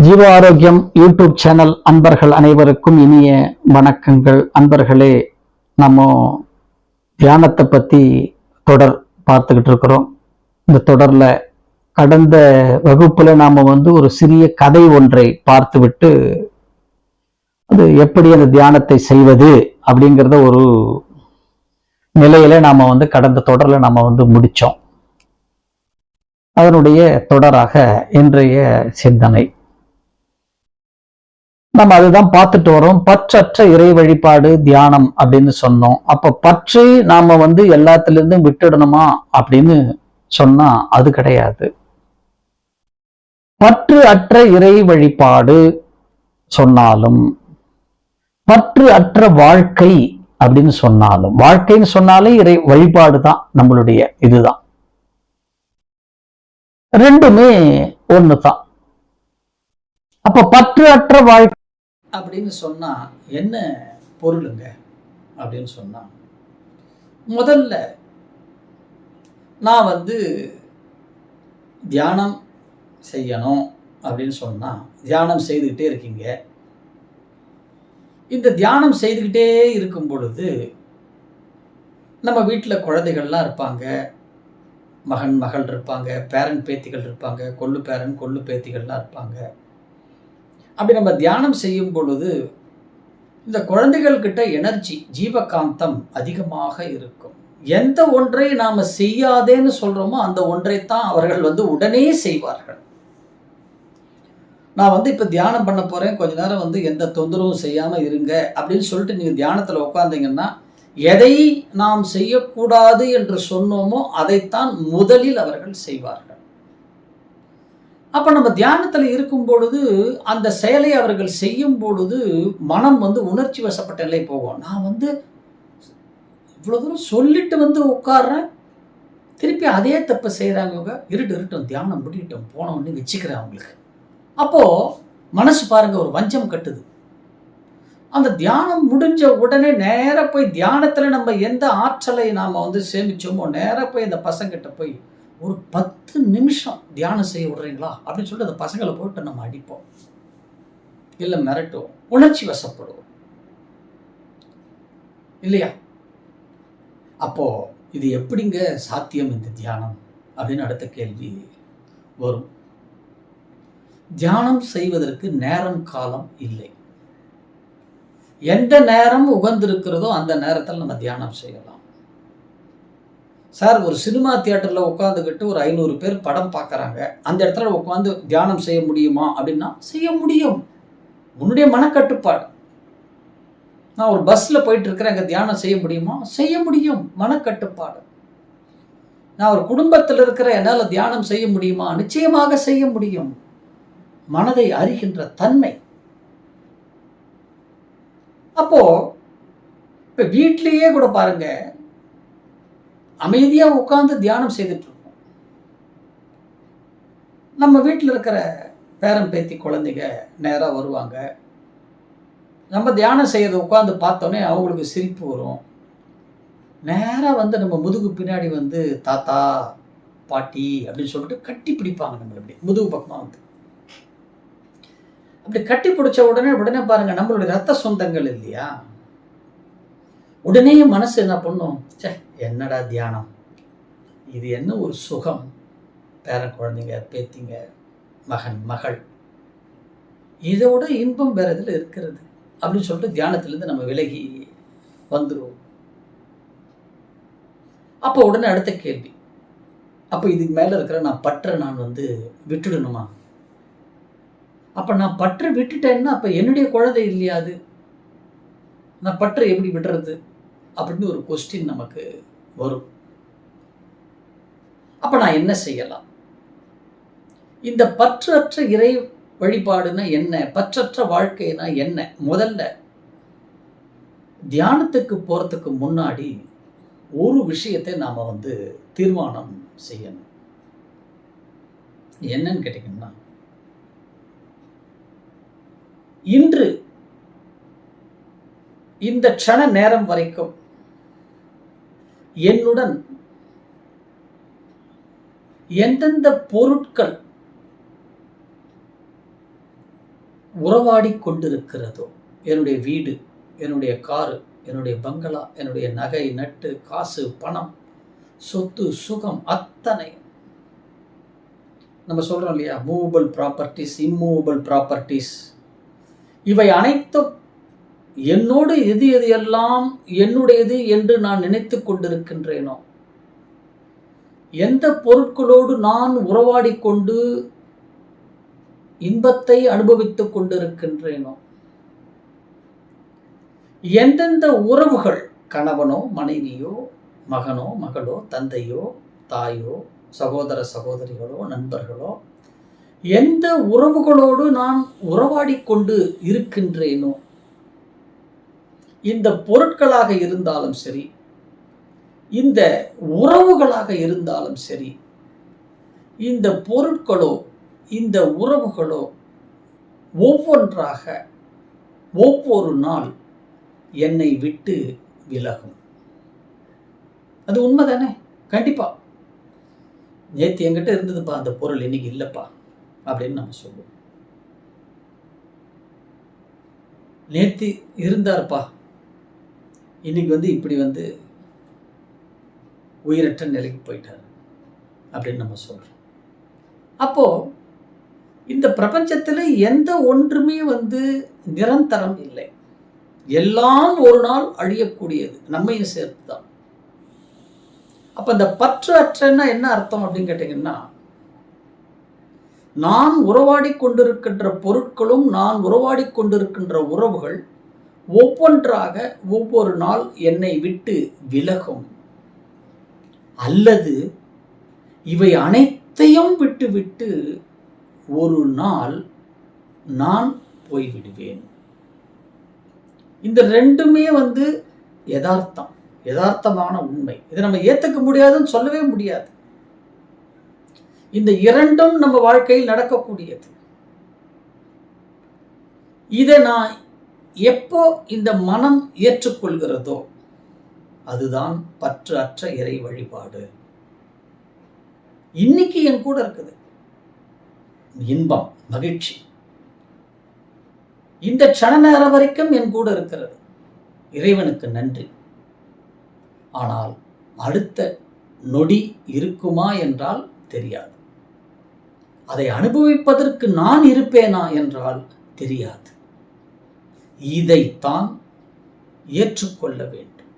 ஜீவ ஆரோக்கியம் YouTube channel அன்பர்கள் அனைவருக்கும் இனிய வணக்கங்கள். அன்பர்களே, நம்ம தியானத்தை பத்தி தொடர் பார்த்துக்கிட்டு இருக்கிறோம். இந்த தொடர்ல கடந்த வகுப்புல நாம ஒரு சிறிய கதை ஒன்றை பார்த்துவிட்டு அது எப்படி அந்த தியானத்தை செய்வது அப்படிங்கிறத ஒரு நிலையில நாம கடந்த தொடர்ல நாம முடிச்சோம். அதனுடைய தொடராக இன்றைய சிந்தனை நம்ம அதுதான் பார்த்துட்டு வரோம். பற்றற்ற இறை வழிபாடு தியானம் அப்படின்னு சொன்னோம். அப்ப பற்றி நாம எல்லாத்திலிருந்தும் விட்டுடணுமா அப்படின்னு சொன்னா அது கிடையாது. பற்று அற்ற இறை வழிபாடு சொன்னாலும், பற்று அற்ற வாழ்க்கை அப்படின்னு சொன்னாலும், வாழ்க்கைன்னு சொன்னாலே இறை வழிபாடு தான். நம்மளுடைய இதுதான், ரெண்டுமே ஒண்ணுதான். அப்ப பற்று அற்ற வாழ்க்கை அப்படின்னு சொன்னா என்ன பொருளுங்க அப்படின்னு சொன்னா, முதல்ல நான் தியானம் செய்யணும் அப்படின்னு சொன்னா, தியானம் செய்துக்கிட்டே இருக்கீங்க. இந்த தியானம் செய்துக்கிட்டே இருக்கும் பொழுது நம்ம வீட்டில் குழந்தைகள்லாம் இருப்பாங்க, மகன் மகள் இருப்பாங்க, பேரன் பேத்திகள் இருப்பாங்க, கொள்ளு பேரன் கொள்ளு பேத்திகள்லாம் இருப்பாங்க. அப்படி நம்ம தியானம் செய்யும் பொழுது இந்த குழந்தைகள் கிட்ட எனர்ஜி, ஜீவகாந்தம் அதிகமாக இருக்கும். எந்த ஒன்றை நாம செய்யாதேன்னு சொல்றோமோ அந்த ஒன்றைத்தான் அவர்கள் உடனே செய்வார்கள். நான் இப்ப தியானம் பண்ண போறேன், கொஞ்ச நேரம் எந்த தொந்தரவும் செய்யாம இருங்க அப்படின்னு சொல்லிட்டு நீங்க தியானத்துல உட்கார்ந்தீங்கன்னா, எதை நாம் செய்யக்கூடாது என்று சொன்னோமோ அதைத்தான் முதலில் அவர்கள் செய்வார்கள். அப்ப நம்ம தியானத்துல இருக்கும் பொழுது அந்த செயலை அவர்கள் செய்யும் பொழுது மனம் உணர்ச்சி வசப்பட்ட நிலை போகும். நான் இவ்வளவு தூரம் சொல்லிட்டு உட்கார்றேன், திருப்பி அதே தப்பு செய்யறாங்க. இருட்டும் தியானம் முடியட்டும், போன உடனே வச்சுக்கிறேன் அவங்களுக்கு. அப்போ மனசு பாருங்க ஒரு வஞ்சம் கட்டுது. அந்த தியானம் முடிஞ்ச உடனே நேர போய் தியானத்துல நம்ம எந்த ஆற்றலை நாம சேமிச்சோமோ நேர போய் அந்த பசங்கிட்ட போய் ஒரு 10 நிமிஷம் தியானம் செய்ய விடுறீங்களா அப்படின்னு சொல்லிட்டு அந்த பசங்களை போட்டு நம்ம அடிப்போம், இல்லை மிரட்டுவோம், உணர்ச்சி வசப்படுவோம் இல்லையா? அப்போ இது எப்படிங்க சாத்தியம் இந்த தியானம் அப்படின்னு அடுத்த கேள்வி வரும். தியானம் செய்வதற்கு நேரம் காலம் இல்லை. எந்த நேரம் உகந்திருக்கிறதோ அந்த நேரத்தில் நம்ம தியானம் செய்யலாம். சார், ஒரு சினிமா தியேட்டரில் உட்காந்துக்கிட்டு ஒரு 500 பேர் படம் பார்க்குறாங்க, அந்த இடத்துல உட்காந்து தியானம் செய்ய முடியுமா அப்படின்னா செய்ய முடியும். உன்னுடைய மனக்கட்டுப்பாடு. நான் ஒரு பஸ்ஸில் போயிட்டு இருக்கிறேன், அங்கே தியானம் செய்ய முடியுமா? செய்ய முடியும். மனக்கட்டுப்பாடு. நான் ஒரு குடும்பத்தில் இருக்கிற, என்னால் தியானம் செய்ய முடியுமா? நிச்சயமாக செய்ய முடியும். மனதை அறிகின்ற தன்மை. அப்போ இப்போ வீட்டிலேயே கூட பாருங்க, அமைதியாக உட்கார்ந்து தியானம் செய்துட்டு இருக்கோம். நம்ம வீட்டில் இருக்கிற பேரன் பேத்தி குழந்தைங்க நேராக வருவாங்க. நம்ம தியானம் செய்யறதை உட்காந்து பார்த்தோன்னே அவங்களுக்கு சிரிப்பு வரும். நேராக நம்ம முதுகு பின்னாடி தாத்தா பாட்டி அப்படின்னு சொல்லிட்டு கட்டி பிடிப்பாங்க. நம்ம அப்படி முதுகு பக்கமாக அப்படி கட்டி பிடிச்ச உடனே பாருங்க, நம்மளுடைய ரத்த சொந்தங்கள் இல்லையா, உடனே மனசு என்ன பண்ணும், சே என்னடா தியானம், இது என்ன ஒரு சுகம், பேரன் குழந்தைங்க பேத்திங்க மகன் மகள், இதோட இன்பம் வேற இதில் இருக்கிறது அப்படின்னு சொல்லிட்டு தியானத்திலேருந்து நம்ம விலகி வந்துடுவோம். அப்போ உடனே அடுத்த கேள்வி, அப்போ இதுக்கு மேலே இருக்கிற நான் பற்ற நான் விட்டுடணுமா? அப்போ நான் பற்ற விட்டுட்டேன்னா அப்போ என்னுடைய குழந்தை இல்லையா அது? நான் பற்ற எப்படி விடுறது அப்படின்னு ஒரு கொஸ்டின் நமக்கு வரும். அப்ப நான் என்ன செய்யலாம்? இந்த பற்றற்ற இறை வழிபாடுனா என்ன, பற்றற்ற வாழ்க்கைனா என்ன? முதல்ல தியானத்துக்கு போறதுக்கு முன்னாடி ஒரு விஷயத்தை நாம தீர்மானம் செய்யணும். என்னன்னு கேட்டீங்கன்னா, இன்று இந்த க்ஷண நேரம் வரைக்கும் என்னுடன் எந்தெந்த பொருட்கள் உறவாடி கொண்டிருக்கிறதோ, என்னுடைய வீடு, என்னுடைய காரு, என்னுடைய பங்களா, என்னுடைய நகை நட்டு காசு பணம் சொத்து சுகம் அத்தனை நம்ம சொல்றோம் இல்லையா, மூவபிள் ப்ராப்பர்ட்டிஸ் இம்மூவபிள் ப்ராப்பர்ட்டிஸ், இவை அனைத்தும் என்னோடு எது எது எல்லாம் என்னுடையது என்று நான் நினைத்து கொண்டிருக்கின்றேனோ, எந்த பொருட்களோடு நான் உறவாடி கொண்டு இன்பத்தை அனுபவித்துக் கொண்டிருக்கின்றேனோ, எந்தெந்த உறவுகள் கணவனோ மனைவியோ மகனோ மகளோ தந்தையோ தாயோ சகோதர சகோதரிகளோ நண்பர்களோ, எந்த உறவுகளோடு நான் உறவாடி கொண்டு இருக்கின்றேனோ, இந்த பொருட்களாக இருந்தாலும் சரி, இந்த உறவுகளாக இருந்தாலும் சரி, இந்த பொருட்களோ இந்த உறவுகளோ ஒவ்வொன்றாக ஒவ்வொரு நாள் என்னை விட்டு விலகும். அது உண்மைதானே? கண்டிப்பா. நேற்று என்கிட்ட இருந்ததுப்பா அந்த பொருள், இன்னைக்கு இல்லைப்பா அப்படின்னு நம்ம சொல்லுவோம். நேற்று இருந்தார்ப்பா, இன்னைக்கு இப்படி உயிரற்ற நிலைக்கு போயிட்டார் அப்படின்னு நம்ம சொல்றோம். அப்போ இந்த பிரபஞ்சத்தில் எந்த ஒன்றுமே நிரந்தரம் இல்லை. எல்லாம் ஒரு நாள் அழியக்கூடியது, நம்மையும் சேர்த்து தான். அப்ப இந்த பற்று அற்றன்னா என்ன அர்த்தம் அப்படின்னு கேட்டீங்கன்னா, நான் உறவாடி கொண்டிருக்கின்ற பொருட்களும் நான் உறவாடி கொண்டிருக்கின்ற உறவுகள் ஒவ்வொன்றாக ஒவ்வொரு நாள் என்னை விட்டு விலகும், அல்லது இவை அனைத்தையும் விட்டு ஒரு நாள் நான் போய்விடுவேன். இந்த ரெண்டுமே யதார்த்தமான உண்மை. இதை நம்ம ஏற்றுக்க முடியாதுன்னு சொல்லவே முடியாது. இந்த இரண்டும் நம்ம வாழ்க்கையில் நடக்கக்கூடியது. இதை நான் எப்போ இந்த மனம் ஏற்றுக்கொள்கிறதோ அதுதான் பற்று அற்ற இறை வழிபாடு. இன்னைக்கு என் கூட இருக்குது இன்பம் மகிழ்ச்சி, இந்த க்ஷண நேரம் வரைக்கும் என் கூட இருக்கிறது, இறைவனுக்கு நன்றி. ஆனால் அடுத்த நொடி இருக்குமா என்றால் தெரியாது. அதை அனுபவிப்பதற்கு நான் இருப்பேனா என்றால் தெரியாது. இதைத்தான் ஏற்றுக்கொள்ள வேண்டும்.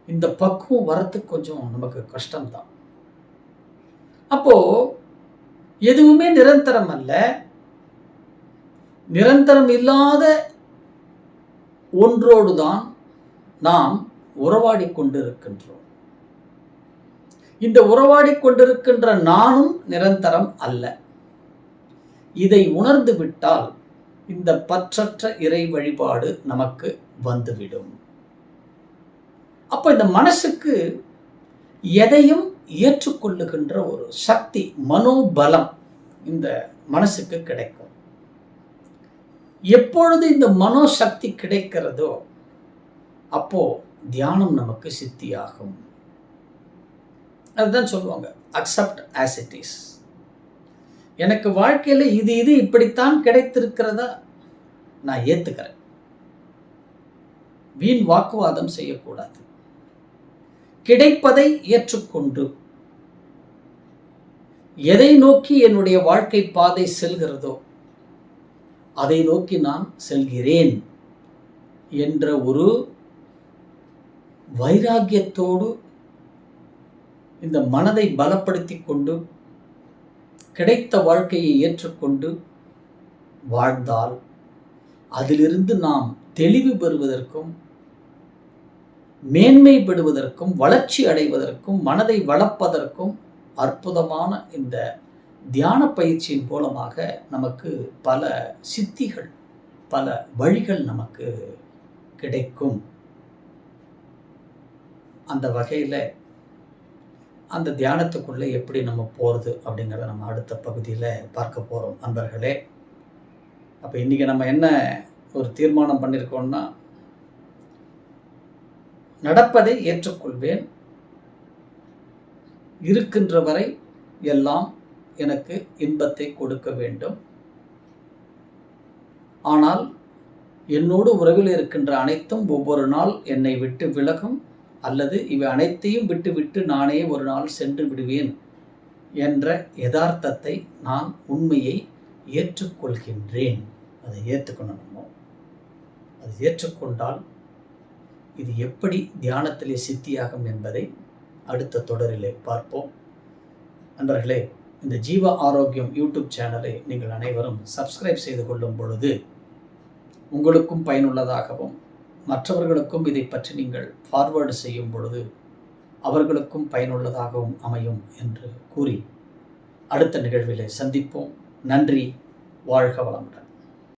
இந்த பக்குவம் வரத்துக்கு கொஞ்சம் நமக்கு கஷ்டம்தான். அப்போ எதுவுமே நிரந்தரம் அல்ல. நிரந்தரம் இல்லாத ஒன்றோடுதான் நாம் உறவாடி கொண்டிருக்கின்றோம். இந்த உறவாடி கொண்டிருக்கின்ற நானும் நிரந்தரம் அல்ல. இதை உணர்ந்து விட்டால் இந்த பற்றற்ற இறை வழிபாடு நமக்கு வந்துவிடும். அப்ப இந்த மனசுக்கு எதையும் ஏற்றுக்கொள்ளுகின்ற ஒரு சக்தி, மனோபலம் இந்த மனசுக்கு கிடைக்கும். எப்பொழுது இந்த மனோசக்தி கிடைக்கிறதோ அப்போ தியானம் நமக்கு சித்தியாகும். அதுதான் சொல்லுவாங்க, அக்செப்ட் ஆஸ் இட் இஸ். எனக்கு வாழ்க்கையில் இது இப்படித்தான் கிடைத்திருக்கிறதா, நான் ஏத்துக்கிறேன். வீண் வாக்குவாதம் செய்யக்கூடாது. கிடைப்பதை ஏற்றுக்கொண்டு எதை நோக்கி என்னுடைய வாழ்க்கை பாதை செல்கிறதோ அதை நோக்கி நான் செல்கிறேன் என்ற ஒரு வைராக்கியத்தோடு இந்த மனதை பலப்படுத்தி கொண்டு கிடைத்த வாழ்க்கையை ஏற்றுக்கொண்டு வாழ்ந்தால் அதிலிருந்து நாம் தெளிவு பெறுவதற்கும் மேன்மைப்படுவதற்கும் வளர்ச்சி அடைவதற்கும் மனதை வளர்ப்பதற்கும் அற்புதமான இந்த தியான பயிற்சியின் மூலமாக நமக்கு பல சித்திகள், பல வழிகள் நமக்கு கிடைக்கும். அந்த வகையில் அந்த தியானத்துக்குள்ளே எப்படி நம்ம போகிறது அப்படிங்கிறத நம்ம அடுத்த பகுதியில் பார்க்க போகிறோம் நண்பர்களே. அப்போ இன்றைக்கி நம்ம என்ன ஒரு தீர்மானம் பண்ணியிருக்கோம்னா, நடப்பதை ஏற்றுக்கொள்வேன், இருக்கின்ற வரை எல்லாம் எனக்கு இன்பத்தை கொடுக்க வேண்டும், ஆனால் என்னோடு உறவில் இருக்கின்ற அனைத்தும் ஒவ்வொரு நாள் என்னை விட்டு விலகும், அல்லது இவை அனைத்தையும் விட்டு நானே ஒரு நாள் சென்று விடுவேன் என்ற யதார்த்தத்தை, நான் உண்மையை ஏற்றுக்கொள்கின்றேன். அதை ஏற்றுக்கொள்ளணுமோ, அதை ஏற்றுக்கொண்டால் இது எப்படி தியானத்திலே சித்தியாகும் என்பதை அடுத்த தொடரிலே பார்ப்போம். நண்பர்களே, இந்த ஜீவ ஆரோக்கியம் யூடியூப் சேனலை நீங்கள் அனைவரும் சப்ஸ்கிரைப் செய்து கொள்ளும் பொழுது உங்களுக்கும் பயனுள்ளதாகவும், மற்றவர்களுக்கும் இதை பற்றி நீங்கள் ஃபார்வேர்டு செய்யும் பொழுது அவர்களுக்கும் பயனுள்ளதாகவும் அமையும் என்று கூறி அடுத்த நிகழ்விலே சந்திப்போம். நன்றி. வாழ்க வளமுடன்.